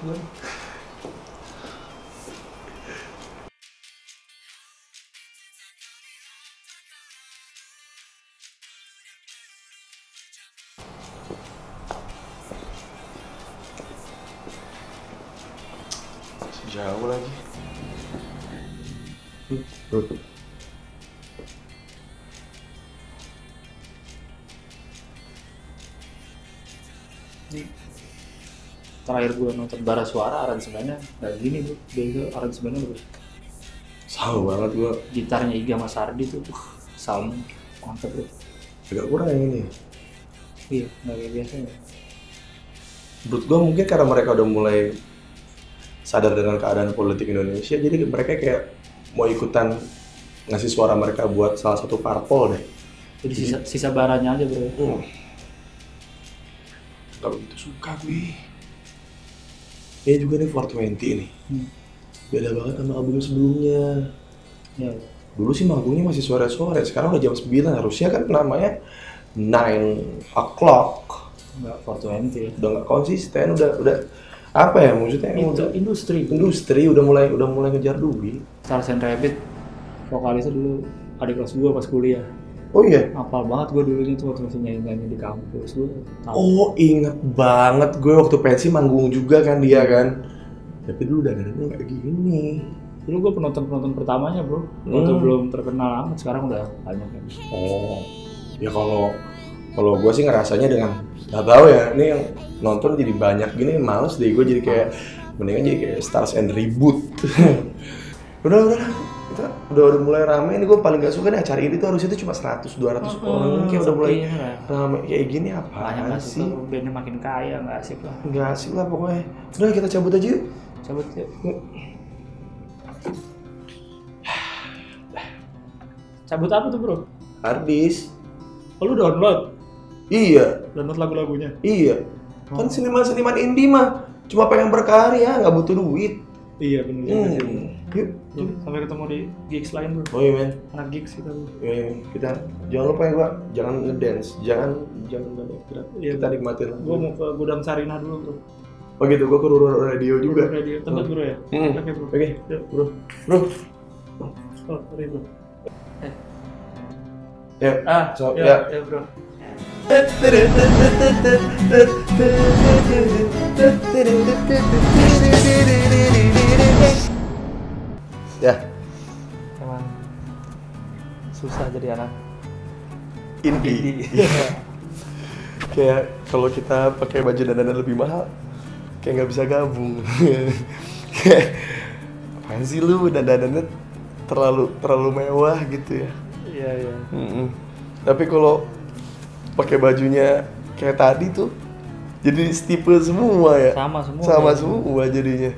gue. Jauh lagi. Ini terakhir gue nonton Bara Suara aransemennya kayak gini bro. Dia itu aransemennya bagus. Sama banget gua. Gitarnya Iga Mas Ardi tuh sound mantep bro. Agak kurang yang ini. Iya, nggak kayak biasanya. Menurut gua mungkin karena mereka udah mulai sadar dengan keadaan politik Indonesia, jadi mereka kayak mau ikutan ngasih suara mereka buat salah satu parpol deh. Jadi sisa baranya aja bro. Gak begitu suka gue. Ini juga nih 420 nih. Beda banget sama album sebelumnya. Ya. Dulu sih manggungnya masih sore-sore, sekarang udah jam 9, harusnya kan namanya 9 o'clock. Nggak 420 ya. Udah nggak konsisten, udah apa ya maksudnya? Itu industri udah mulai ngejar duit. Stars and Rabbit vokalisnya dulu adik kelas gue pas kuliah. Oh iya? Hafal banget gue dulunya tuh waktu masih nyanyi-nyanyi di kampus gue tahu. Oh inget banget gue waktu pensi manggung juga kan dia kan. Tapi dulu dandannya nggak gini. Dulu gue penonton pertamanya bro, waktu belum terkenal amat, sekarang udah banyak kan. Oh, ya kalau gue sih ngerasanya dengan nggak tahu ya, ini yang nonton jadi banyak gini males deh gue, jadi kayak mendingan jadi kayak Stars and Reboot. udah kita udah mulai rame. Ini gue paling gak suka nih acara ini tuh, harusnya itu cuma 100-200 orang, kayak udah mulai rame kayak gini apa sih? Bandnya makin kaya, nggak asik lah. Nggak asik lah pokoknya. Udah kita cabut aja yuk. Cabut yuk. Cabut apa tuh bro? Harddisk. Oh, lu download? Iya. Download lagu-lagunya? Iya. Kan seniman indie mah cuma pengen berkarya, nggak butuh duit. Iya bener juga sih. Yuk. Sampai ketemu di gigs lain bro. Oh iya men. Anak gigs kita bro. Iya, kita jangan lupa ya gua, jangan ngedance, jangan banyak gerak. Iya, kita nikmatin lah. Gua mau ke Gudang Sarina dulu bro. Oh gitu, gua ke Rural Radio juga. Rural Radio, tempat bro ya? Oke bro. Oke, Yuk bro. Oh, sorry bro. Ya, Ya bro. Ya, Emang susah jadi anak indie. Kayak kalau kita pakai baju dandanan lebih mahal, kayak nggak bisa gabung. Kayak apaan sih lu, dandanannya terlalu mewah gitu ya. Iya. Tapi kalau pakai bajunya kayak tadi tuh, jadi stipe semua ya. Sama semua jadinya.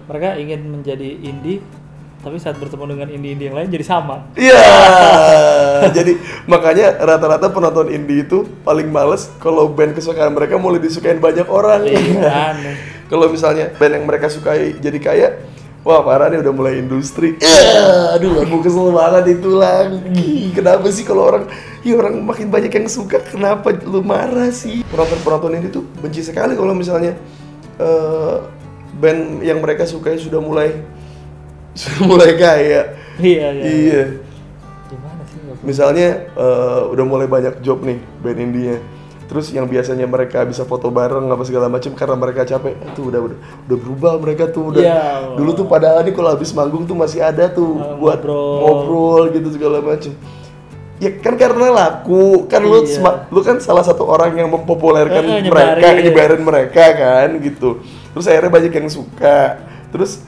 Mereka ingin menjadi indie, tapi saat bertemu dengan indie-indie yang lain jadi sama. Iya. Jadi makanya rata-rata penonton indie itu paling males kalau band kesukaan mereka mulai disukain banyak orang. Iya. Kalau misalnya band yang mereka sukai jadi kaya, wah parah nih udah mulai industri. Aduh, aku kesel banget itu lang. Kenapa sih kalau orang makin banyak yang suka, kenapa lu marah sih? Penonton ini tuh benci sekali kalau misalnya band yang mereka sukai sudah mulai kaya. Iya. Gimana sih? Misalnya udah mulai banyak job nih band indie-nya. Terus yang biasanya mereka bisa foto bareng apa segala macam karena mereka capek, itu udah berubah mereka tuh udah. Dulu tuh padahal nih kalau habis manggung tuh masih ada tuh buat ngobrol gitu segala macam. Ya kan karena laku, kan lu kan salah satu orang yang mempopulerkan mereka, nyebarin mereka kan gitu. Terus akhirnya banyak yang suka. Terus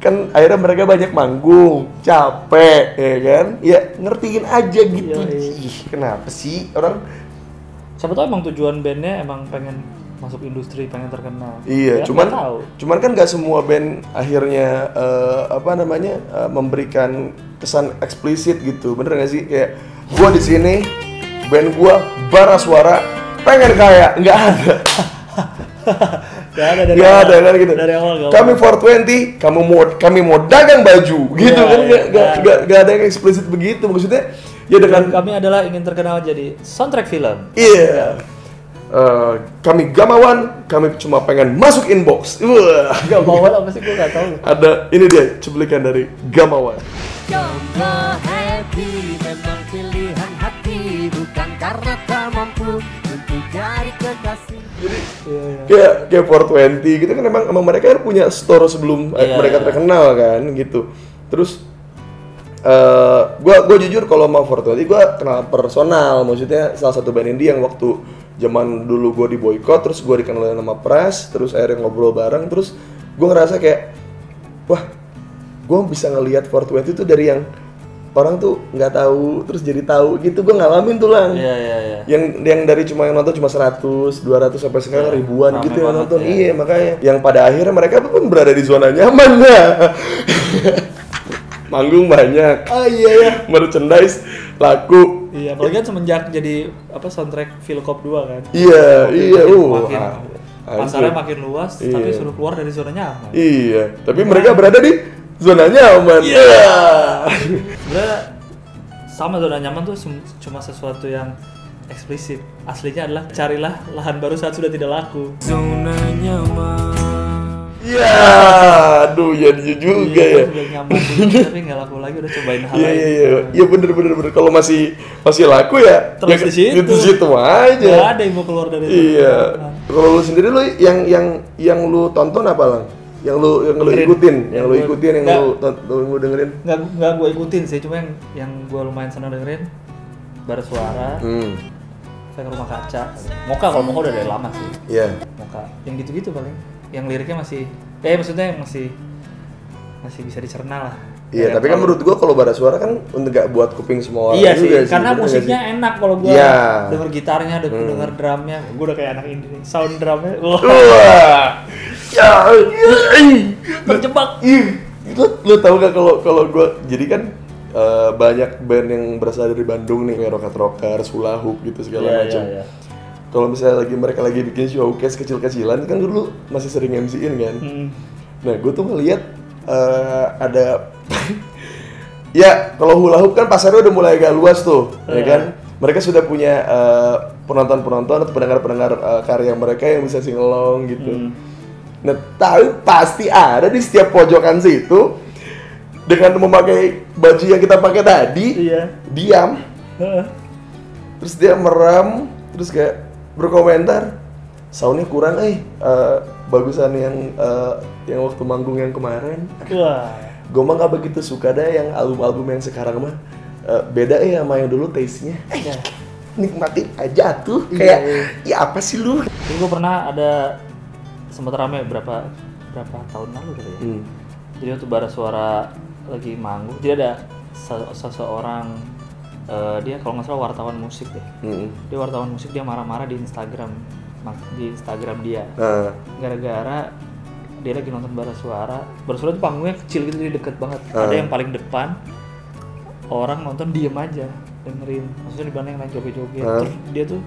kan akhirnya mereka banyak manggung, capek ya kan? Ya ngertiin aja gitu. Kenapa sih orang? Siapa tahu emang tujuan bandnya emang pengen masuk industri, pengen terkenal. Iya, ya, cuman kan nggak semua band akhirnya memberikan kesan eksplisit gitu, bener nggak sih? Kayak gua di sini, band gua Bara Suara pengen kaya, nggak ada. Gak ada kan gitu. Dari awal kami 420, kami mau dagang baju, gitu kan? Gak ada yang eksplisit begitu, maksudnya. Ya dengan kami adalah ingin terkenal jadi soundtrack film. Iya. Kami Gamawan, kami cuma pengen masuk inbox. Wah. Gamawan apa sih, gue nggak tahu. Ada ini dia cuplikan dari Gamawan. Jomblo happy memang pilihan hati, bukan karena tak mampu untuk cari kekasih. Jadi kayak 420 gitu kan, emang mereka kan punya store sebelum mereka terkenal kan gitu. Terus gue jujur kalau mau 420 gue kenal personal, maksudnya salah satu band indie yang waktu zaman dulu gue di boykot, terus gue dikenalin nama Pras, terus akhirnya ngobrol bareng, terus gue ngerasa kayak wah, gue bisa ngelihat 420 itu dari yang orang tuh nggak tahu terus jadi tahu gitu. Gue ngalamin tuh Lang. Yang dari yang nonton cuma 100, 200 sampai sekarang ribuan gitu yang nonton. Iya, makanya yang pada akhirnya mereka pun berada di zona nyaman ya. Manggung banyak. Oh iya. Merchandise laku. Iya, apalagi kan semenjak jadi soundtrack Philcop 2 kan. Iya. Pasarnya makin luas, tapi suruh keluar dari zona nyaman. Iya, tapi mereka berada di zona nyaman. Iya. Sebenarnya sama, zona nyaman tuh cuma sesuatu yang eksplisit. Aslinya adalah carilah lahan baru saat sudah tidak laku. Zona nyaman. Iya, aduh ya dia juga ya. Udah nyaman dulu, tapi nggak laku lagi, udah cobain hal lain. Iya bener. Kalau masih laku ya terus ya, di situ aja. Nggak ada yang mau keluar dari itu. Iya. Kalau lu sendiri lu yang lu tonton apa Lang? Yang lu ikutin, yang lu dengerin? Nggak gue ikutin sih, cuma yang gue lumayan senang dengerin Bara Suara, Efek Rumah Kaca, Moka. Kalau Moka udah dari lama sih. Iya. Moka, yang gitu-gitu paling. Yang liriknya maksudnya masih bisa dicerna lah. Iya, tapi kan menurut gua kalau Bara Suara kan nggak buat kuping semua orang. Iya sih, karena musiknya enak kalau gua denger gitarnya, denger drumnya. Gua udah kayak anak indie nih, sound drumnya. Wah. Ya, terjebak. Lu tahu gak kalau gua jadi kan banyak band yang berasal dari Bandung nih, kayak Rocker, Sulahuk gitu segala macam. Iya. Kalau misalnya mereka lagi bikin showcase kecil-kecilan kan dulu masih sering MC-in kan. Nah, gue tuh ngeliat ada ya kalau hula hoop kan pasarnya udah mulai agak luas tuh, ya kan. Mereka sudah punya penonton-penonton atau pendengar-pendengar karya mereka yang bisa singelong gitu. Nah, tahu pasti ada di setiap pojokan situ dengan memakai baju yang kita pakai tadi, diam. Terus dia merem, terus kayak berkomentar, soundnya kurang, bagusan yang waktu manggung yang kemarin. Wah. Gue mah nggak begitu suka deh yang album-album yang sekarang mah. Beda sama yang dulu taste-nya. Nikmatin aja tuh. Kayak ya apa sih lu? Jadi gue pernah ada sempat rame berapa tahun lalu kali ya. Jadi waktu Bara Suara lagi manggung, jadi ada seseorang, dia kalau nggak salah wartawan musik deh. Dia wartawan musik, dia marah-marah di Instagram dia. Gara-gara dia lagi nonton Bara Suara tuh panggungnya kecil gitu, jadi deket banget. Ada yang paling depan, orang nonton diem aja dengerin, maksudnya di mana yang lain joget-joget. Terus dia tuh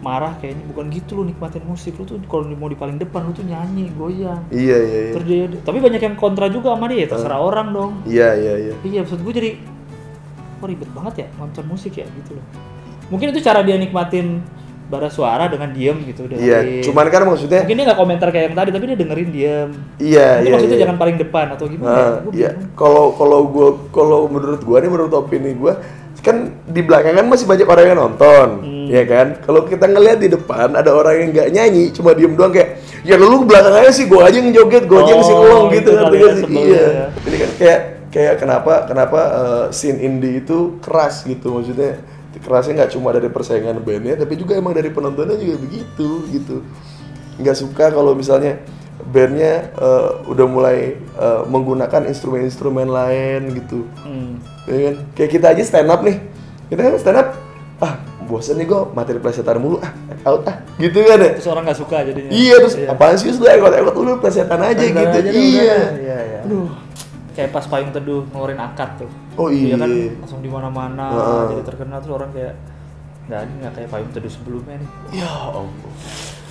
marah kayaknya, bukan gitu lu nikmatin musik, lu tuh kalau mau di paling depan lu tuh nyanyi, goyang. Iya. Terus dia, tapi banyak yang kontra juga sama dia, terserah orang dong. Iya, maksud gue jadi ribet banget ya nonton musik ya gitu loh. Mungkin itu cara dia nikmatin Bara Suara dengan diem gitu. Iya, cuman kan maksudnya mungkin dia nggak komentar kayak yang tadi, tapi dia dengerin diem. Iya. Maksudnya jangan paling depan atau gimana? Iya. Kalau menurut opini gue kan di belakang kan masih banyak orang yang nonton, ya kan? Kalau kita ngelihat di depan ada orang yang nggak nyanyi, cuma diem doang kayak, ya lu belakang aja sih, gue aja yang joget, gue aja yang singelong gitu, ngerti gak sih? Iya. Ini kan kayak kenapa scene indie itu keras gitu, maksudnya kerasnya nggak cuma dari persaingan bandnya, tapi juga emang dari penontonnya juga begitu gitu. Nggak suka kalau misalnya bandnya udah mulai menggunakan instrumen-instrumen lain gitu. Ya kan? Kayak kita aja stand up nih, kita kan stand up, bosan nih gue materi plesetan mulu, out gitu kan ya. Terus orang nggak suka jadinya. Iya, terus apaan sih lu ekot lu plesetan aja gitu. Iya. Aduh. Kayak pas Payung Teduh ngeluarin akad tuh. Oh iya. Dia kan langsung di mana-mana jadi terkenal, terus orang kayak nggak kayak Payung Teduh sebelumnya nih. Ya Allah.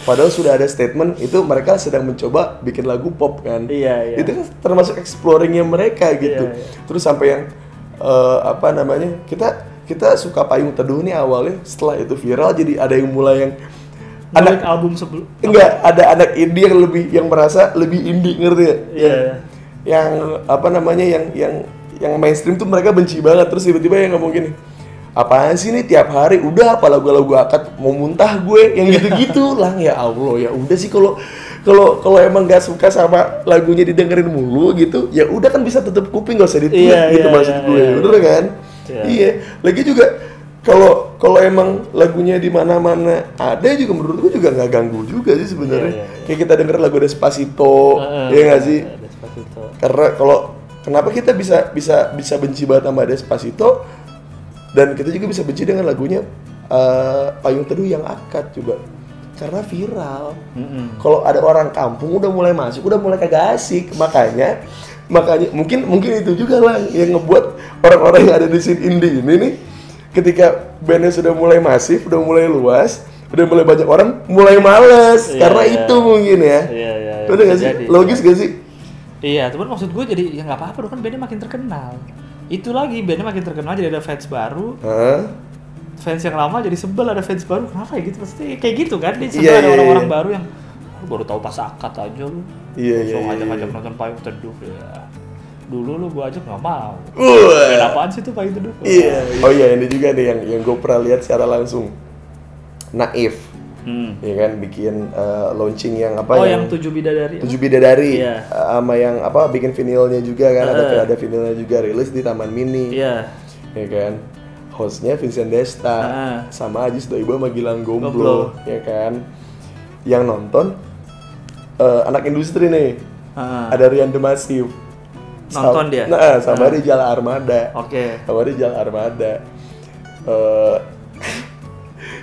Padahal sudah ada statement itu mereka sedang mencoba bikin lagu pop kan. Iya. Itu kan termasuk exploringnya mereka gitu. Iya. Terus sampai yang kita suka Payung Teduh nih awalnya, setelah itu viral jadi ada yang mulai yang Ngulik album sebelum. Enggak, ada anak indie yang merasa lebih indie, ngerti ya? Iya. Yang apa namanya yang mainstream tuh mereka benci banget, terus tiba-tiba yang ngomong gini, apaan sih nih tiap hari udah apa lagu-lagu akad mau muntah gue yang gitu-gitu lah. Ya Allah, ya udah sih kalau emang gak suka sama lagunya didengerin mulu gitu, ya udah kan bisa tutup kuping, gak usah ditutup gitu maksud gue. Bener kan? Iya. Lagi juga kalau emang lagunya di mana-mana ada juga, menurut gue juga nggak ganggu juga sih sebenarnya. Kayak kita denger lagu Despacito, ya nggak sih? Despacito. Karena kenapa kita bisa benci banget sama Despacito dan kita juga bisa benci dengan lagunya Payung Teduh yang akad coba. Karena viral. Kalau ada orang kampung udah mulai masuk, udah mulai kagak asik. Makanya mungkin itu juga lah yang ngebuat orang-orang yang ada di scene indie ini nih, ketika bandnya sudah mulai masif, udah mulai luas, udah mulai banyak orang, mulai males karena itu mungkin ya. Udah nggak sih? Logis gak sih? Iya, cuman maksud gue jadi ya nggak apa-apa dong, kan bandnya makin terkenal. Itu lagi bandnya makin terkenal jadi ada fans baru. Fans yang lama jadi sebel ada fans baru. Kenapa ya gitu? Pasti kayak gitu kan? Dia sebel ada orang-orang baru yang baru tahu pas akad aja lu. Langsung ngajak nonton Payung Teduh ya. Dulu lu gua ajak nggak mau. Beda apaan sih tuh Payung Teduh? Oh iya, ini juga nih yang gue pernah lihat secara langsung. Naif. Ya kan bikin launching yang apa yang 7 Bidadari. 7 Bidadari. Sama yang apa bikin vinilnya juga kan, ada vinilnya juga rilis di Taman Mini. Ya kan. Hostnya Vincent Desta sama Ajis Doibo sama Gilang Gomblo, ya kan. Yang nonton anak industri nih. Ada Rian The Massive. Nonton dia? Sama Rizal Armada. Sama Rizal Armada.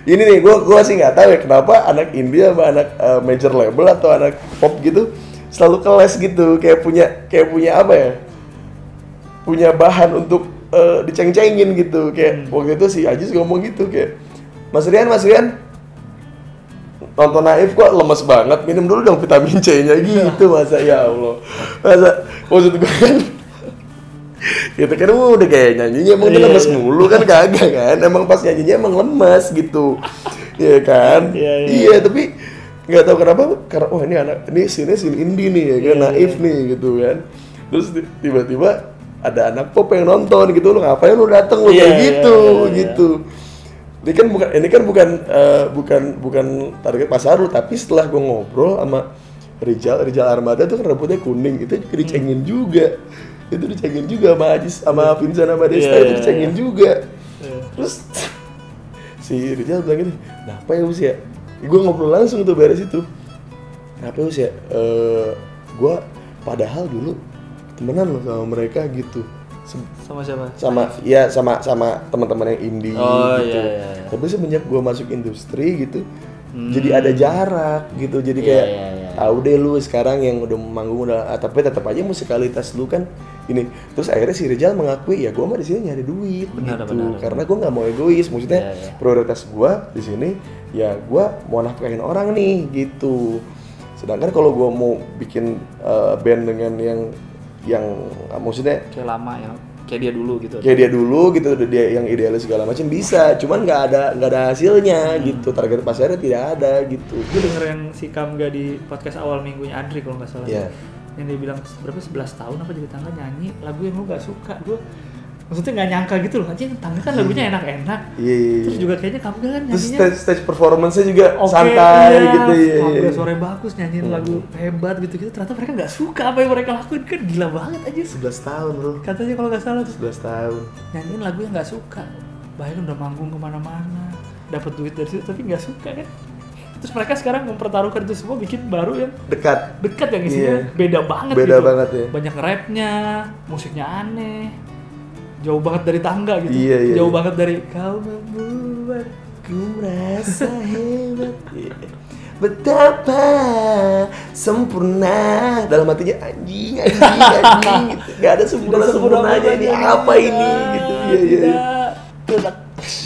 Ini nih, gue sih nggak tahu ya kenapa anak indie sama anak major label atau anak pop gitu selalu keles gitu, kayak punya apa ya? Punya bahan untuk diceng-cengin gitu. Kayak waktu itu si Ajis ngomong gitu kayak, Mas Rian nonton Naif kok lemes banget, minum dulu dong vitamin C-nya gitu. Masa ya Allah, maksud gue kan gitu kan udah kayak nyanyinya emang lemes mulu kan, kagak kan, emang pas nyanyinya emang lemes gitu. Iya kan? Iya, tapi nggak tahu kenapa, karena ini scene indie nih ya kan, Naif nih gitu kan. Terus tiba-tiba ada anak pop yang nonton gitu, lu ngapain lu dateng lu kayak gitu. Ini kan bukan target pasar lu, tapi setelah gue ngobrol sama Rizal Armada tuh kan rambutnya kuning, itu juga dicengin juga. Itu dicengin juga sama Ajis, sama Vincent sama Desta, itu dicengin juga. Terus si Rizal bilang gini, kenapa ya Us ya? Gue ngobrol langsung tuh beres itu. Kenapa Us ya? Gue padahal dulu temenan loh sama mereka gitu. Sama siapa? Sama teman-teman yang indie gitu. Tapi semenjak gue masuk industri gitu, jadi ada jarak gitu. Jadi kayak tahu deh lu sekarang yang udah manggung udah, tapi tetap aja musikalitas lu kan ini. Terus akhirnya si Rizal mengakui, ya gue mah di sini nyari duit benar. Karena gue nggak mau egois, maksudnya prioritas gue di sini ya gue mau nafkahin orang nih gitu. Sedangkan kalau gue mau bikin band dengan yang maksudnya kayak lama ya, kayak dia dulu gitu, dia yang idealis segala macam bisa, cuman nggak ada hasilnya gitu, target pasarnya tidak ada gitu. Gue denger yang si Kamga di podcast awal minggunya Andri kalau nggak salah, yang dia bilang berapa 11 tahun apa jadi tangga nyanyi lagu yang lu nggak suka. Gue maksudnya nggak nyangka gitu loh, anjing tangga kan lagunya enak-enak. Terus juga kayaknya Kamga kan nyanyinya terus stage performance-nya juga santai gitu ya. Kamga suaranya bagus, nyanyiin lagu hebat gitu. Ternyata mereka nggak suka apa yang mereka lakuin, kan gila banget aja. 11 tahun bro. Katanya kalau nggak salah tuh 11 tahun. Nyanyiin lagu yang nggak suka. Bayangin udah manggung kemana-mana, dapat duit dari situ tapi nggak suka kan. Terus mereka sekarang mempertaruhkan itu semua, bikin baru yang dekat yang isinya beda banget gitu. Ya. Banyak rapnya, musiknya aneh. Jauh banget dari tangga gitu. Jauh banget dari kau membuatku merasa hebat. Betapa sempurna, dalam hatinya anjing gitu. Gak ada sempurnanya ini apa ini gitu.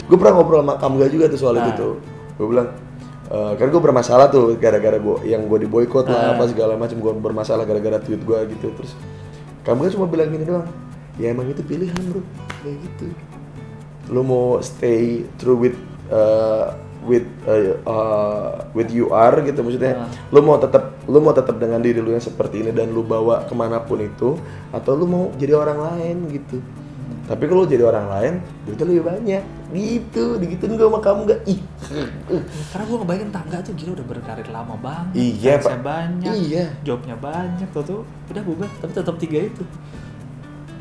Gue pernah ngobrol sama Kamga juga tuh soal itu tuh. Gue bilang kan gue bermasalah tuh gara-gara gue diboykot lah apa segala macam, gue bermasalah gara-gara tweet gue gitu. Terus Kamga cuma bilang gini doang, ya emang itu pilihan bro, kayak gitu. Lo mau stay true with with you are gitu, maksudnya lu mau tetap dengan diri lu yang seperti ini dan lu bawa kemanapun itu, atau lu mau jadi orang lain gitu. Tapi kalau jadi orang lain duitnya lebih banyak gitu, digituin gue sama kamu gak? Karena gue ngebayangin Tangga tuh gila udah berkarir lama banget, iya Pak, banyak, iya, jobnya banyak, tuh udah bubar, tapi tetap 3 itu.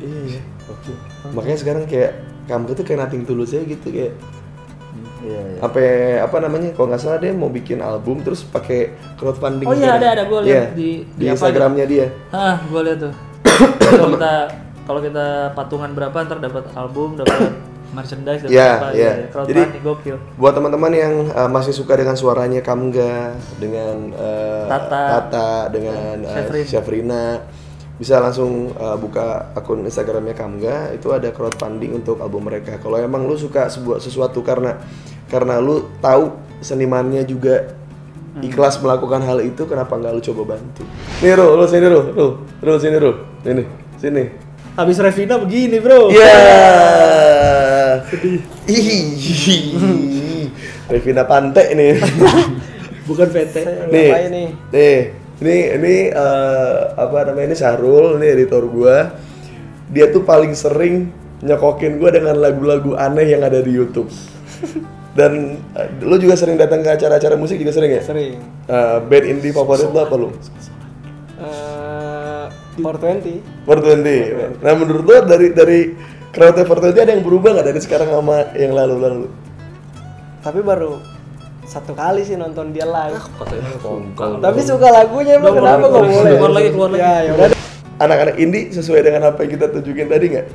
Iya, oke. Makanya sekarang kayak kamu tuh kayak nothing tulus aja gitu kayak. Iya. Sampai apa namanya? Kalau nggak salah dia mau bikin album terus pakai crowdfunding. Oh iya ada gue lihat di Instagramnya dia. Gue lihat tuh. Kalau kita patungan berapa ntar dapat album, dapat merchandise, dapat apa ya. Crowdfunding gokil. Buat teman-teman yang masih suka dengan suaranya Kamga, dengan Tata, dengan Syafrina, bisa langsung buka akun Instagramnya Kamga, itu ada crowdfunding untuk album mereka. Kalau emang lu suka sesuatu karena lu tahu senimannya juga ikhlas melakukan hal itu, kenapa nggak lu coba bantu? Nih lu sini sini, sini. Habis Revina begini bro. Iya. Sedih. Revina Pantai nih. Bukan PT. Nih. Ini apa namanya, ini Syahrul, ini editor gua. Dia tuh paling sering nyokokin gua dengan lagu-lagu aneh yang ada di YouTube. Dan lu juga sering datang ke acara-acara musik juga sering ya? Sering. Band indie favorit lu apa lu? 420. Nah menurut lu dari crowd 420 ada yang berubah nggak dari sekarang sama yang lalu-lalu? Tapi baru 1 kali sih nonton dia live. Katanya tapi suka lagunya emang kenapa nggak boleh? Keluar lagi. Ya udah. Anak-anak indie sesuai dengan apa yang kita tunjukin tadi nggak?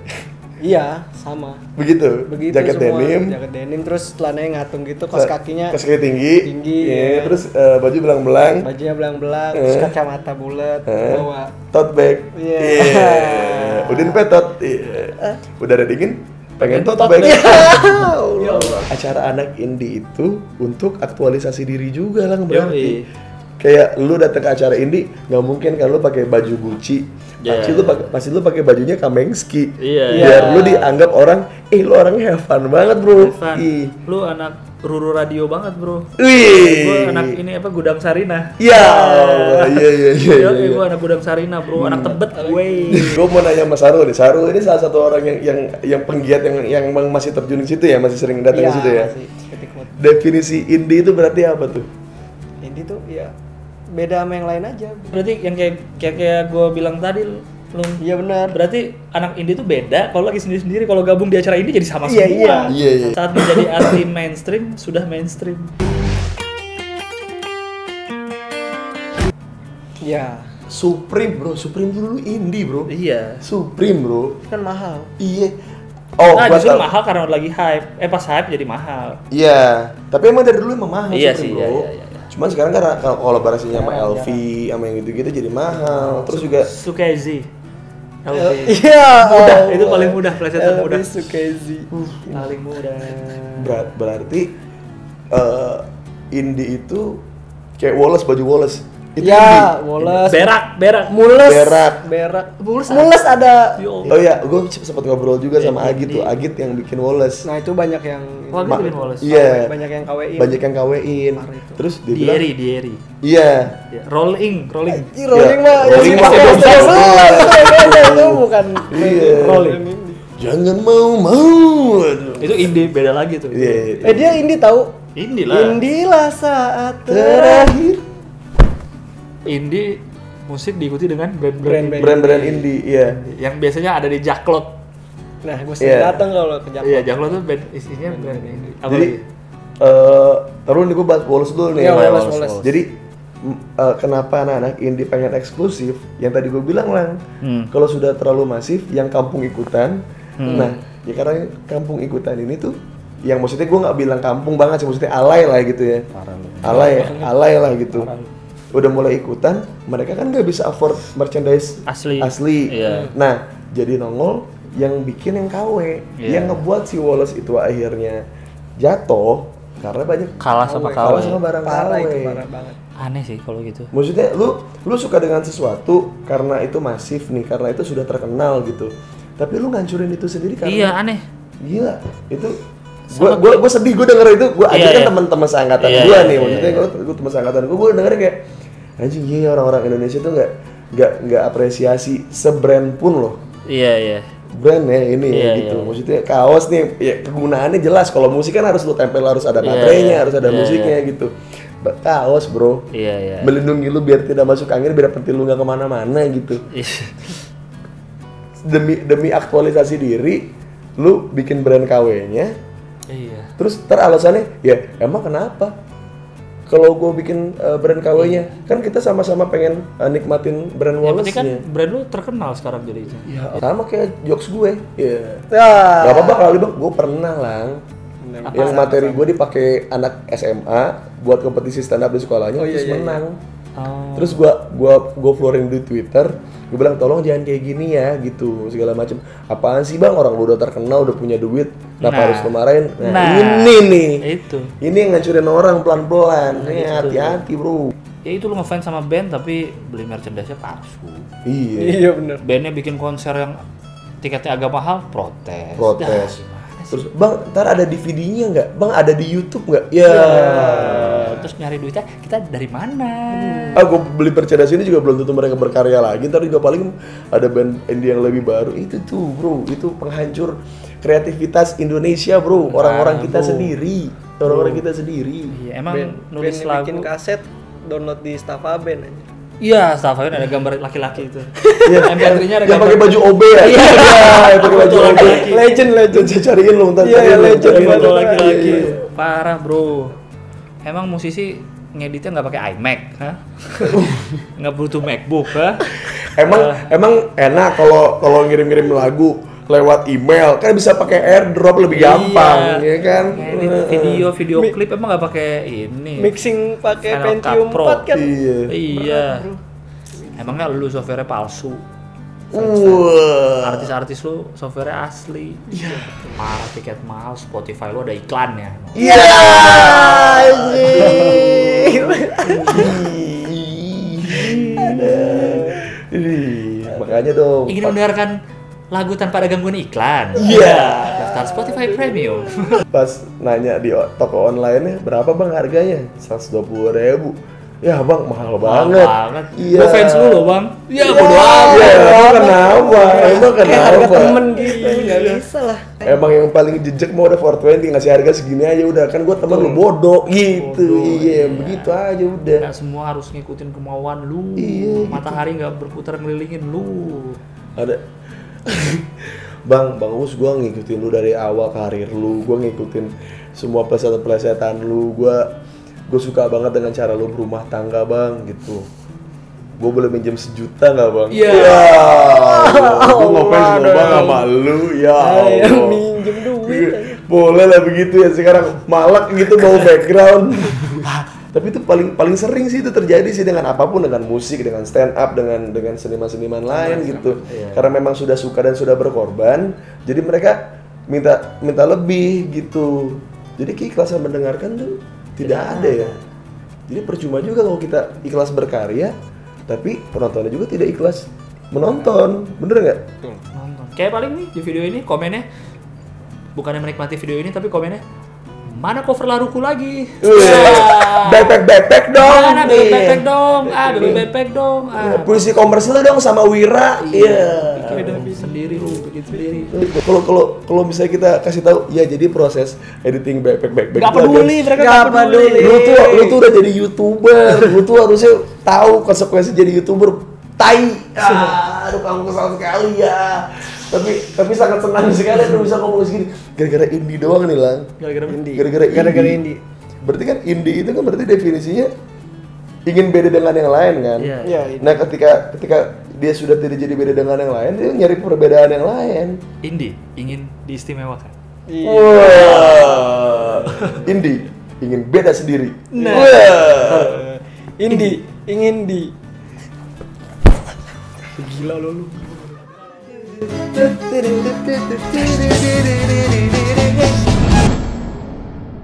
Iya, sama. Begitu jaket semua. denim. Jaket denim terus celananya ngatung gitu, kaos kakinya. Kaos kaki tinggi. Ya. Terus baju belang-belang. Bajunya belang-belang, terus kacamata bulat, bawa tote bag. Iya. Udin petot. Udah ada dingin? Pengen tote bag. Acara anak indie itu untuk aktualisasi diri juga lah berarti. Kayak lu datang ke acara indie, nggak mungkin kan lu pakai baju Gucci. Pasti lu pakai bajunya Kamengski. Biar lu dianggap orang, lu orangnya have fun banget bro. Lu anak Ruru Radio banget bro. Gue anak ini apa, Gudang Sarina. Iya. Gue anak Gudang Sarina bro, anak Tebet. Gue mau nanya sama Sarul nih. Sarul ini salah satu orang yang penggiat yang masih terjun di situ ya, masih sering datang ke situ ya. Definisi indie itu berarti apa tuh? Indie tuh ya beda sama yang lain aja. Berarti yang kayak gue bilang tadi, lu. Iya benar. Berarti anak indie tuh beda. Kalau lagi sendiri-sendiri, kalau gabung di acara indie jadi sama semua. Iya. Saat menjadi artis mainstream, sudah mainstream. Iya. Supreme dulu indie bro. Iya. Supreme bro. Kan mahal. Iya. Justru mahal karena lagi hype. Pas hype jadi mahal. Iya. Tapi emang dari dulu emang mahal. Iya Supreme, sih. bro. Iya. Cuman sekarang kan kalau kolaborasinya sama LV, sama yang gitu-gitu jadi mahal. Terus juga Sukezi. Iya. Itu paling mudah, plesetan mudah. Sukezi. Paling mudah. Berarti indie itu kayak Wallace, baju Wallace. Itu ya, Wallace. Berak. Mules ada. Oh iya, gue sempat ngobrol juga sama Agit tuh. Agit yang bikin Wallace. Nah, itu banyak yang bikin Wallace. Iya. Banyak yang KW-in. Terus dia bilang Dieri. Iya. Rolling mah. Rolling mah itu bukan rolling. Jangan mau. Itu indie beda lagi tuh. Iya. Dia indie tahu. Indie lah. Indie lah saat terakhir. Indie musik diikuti dengan brand indie, iya. Yang biasanya ada di Jaklot. Nah, gue sering datang kalau ke Jaklot. Iya, Jaklot tuh band isinya brand indie. Jadi, terus nih gue bahas Wallace dulu nih. Iya, Wallace. Jadi kenapa anak-anak indie pengen eksklusif? Yang tadi gue bilang lah, kalau sudah terlalu masif, yang kampung ikutan. Nah, ya karena kampung ikutan ini tuh, yang maksudnya gue nggak bilang kampung banget sih, maksudnya alay lah gitu ya. Alay lah gitu. Udah mulai ikutan, mereka kan nggak bisa afford merchandise asli. Iya. Nah, jadi nongol yang bikin yang KW, yang ngebuat si Wallace itu akhirnya jatuh karena banyak kalah sama barang KW. Itu parah banget. Aneh sih kalau gitu. Maksudnya lu suka dengan sesuatu karena itu masif nih, karena itu sudah terkenal gitu. Tapi lu ngancurin itu sendiri karena iya aneh. Gila, itu Gue sedih gue denger itu. Gue aja kan teman-teman seangkatan gue nih. Maksudnya gue teman seangkatan gue dengerin kayak anjing iya orang-orang Indonesia tuh nggak apresiasi sebrand pun loh. Iya. Brand ya ini gitu. Maksudnya kaos nih ya kegunaannya jelas. Kalau musik kan harus lu tempel, harus ada baterainya, harus ada musiknya gitu. Kaos bro. Iya. Melindungi lu biar tidak masuk angin, biar pentil lu nggak kemana-mana gitu. Demi aktualisasi diri, lu bikin brand KW-nya. Iya. Terus alasannya ya emang kenapa? Kalau gue bikin brand KW-nya, kan kita sama-sama pengen nikmatin brand Wallace-nya. Yang penting kan brand lu terkenal sekarang jadi itu. Ya, sama kayak jokes gue. Iya. Gak apa-apa kali bang, gue pernah lang. Yang materi gue dipakai anak SMA buat kompetisi stand up di sekolahnya, terus menang. Terus gue florin di Twitter, gue bilang tolong jangan kayak gini ya gitu segala macem. Apaan sih bang, orang lu udah terkenal, udah punya duit, kenapa harus kemarahin? Ini nih, ini yang ngancurin orang pelan-pelan. Hati-hati bro. Ya itu lu ngefans sama band tapi beli merchandise-nya palsu. Iya bener. Bandnya bikin konser yang tiketnya agak mahal, protes. Terus bang, ntar ada DVD-nya nggak? Bang ada di YouTube nggak? Ya. Terus nyari duitnya kita dari mana? Gue beli merchandise ini juga belum tentu mereka berkarya lagi. Ntar juga paling ada band indie yang lebih baru. Itu tuh bro, itu penghancur kreativitas Indonesia bro. Orang-orang kita sendiri. Iya, emang nulis band lagu. Bikin kaset, download di Staffa Band aja. Iya, Staffa ada gambar laki-laki itu. MP3-nya ada yang pakai baju OB ya? Iya, pakai baju OB. Legend. Saya cariin lu ntar. Iya, legend foto laki-laki. Parah, bro. Emang musisi ngeditnya nggak pakai iMac, hah? Nggak butuh MacBook, hah? Emang enak kalau ngirim-ngirim lagu lewat email kan bisa pakai AirDrop lebih gampang, ya kan? Video klip emang nggak pakai ini. Mixing pakai Final Pentium Cut Pro. 4 kan? Iya. Emangnya lu software palsu? Artis-artis lu software asli. Iya. Parah, tiket mahal, Spotify lu ada iklannya. Iya. Makanya dong. Ingin mendengarkan lagu tanpa ada gangguan iklan. Iya. Daftar Spotify Premium. Pas nanya di toko online berapa bang harganya? 120.000. Ya bang mahal banget. Iya. Gue fans lu loh bang. Ya bodo amat. Emang kenapa? Kayak harga temen gitu, nggak bisa lah. Emang yang paling jejak mau udah 420 ngasih harga segini aja udah, kan gue temen lu bodoh gitu. Iya begitu aja udah. Nggak semua harus ngikutin kemauan lu. Matahari nggak berputar ngelilingin lu. Ada. Bang Us, gue ngikutin lu dari awal karir lu, gue ngikutin semua plesetan lu, gue suka banget dengan cara lu berumah tangga bang, gitu. Gue boleh minjem 1 juta nggak bang? Iya. Gue ngefans bang sama lu, ya Allah. Minjem duit. Boleh lah begitu ya sekarang malak gitu bawa background. Tapi itu paling sering sih itu terjadi sih dengan apapun, dengan musik, dengan stand up, dengan seniman-seniman lain gitu. Karena memang sudah suka dan sudah berkorban, jadi mereka minta lebih gitu. Jadi keikhlasan mendengarkan tuh tidak ada ya. Jadi percuma juga kalau kita ikhlas berkarya, tapi penontonnya juga tidak ikhlas menonton, bener nggak? Nonton. Kayak paling nih di video ini komennya bukannya menikmati video ini tapi komennya mana cover Laruku lagi? Backpack dong. Mana backpack dong? Backpack dong. Puisi komersil dong sama Wira. Iya. Bikin sendiri lu, bikin sendiri. Kalau misalnya kita kasih tahu, ya jadi proses editing backpack. Gak peduli, mereka gak peduli. Lu tuh udah jadi YouTuber. Lu tuh harusnya tahu konsekuensi jadi YouTuber. Aduh kamu kesal sekali ya. Tapi sangat senang sekali lu bisa ngomong segini. Gara-gara indie doang nih lang. Gara-gara indie. Berarti kan indie itu kan berarti definisinya ingin beda dengan yang lain kan. Iya. Nah ketika dia sudah tidak jadi beda dengan yang lain, dia nyari perbedaan yang lain. Indie ingin diistimewakan. Wah. Indie ingin beda sendiri. Indie ingin di. Gila lo lu.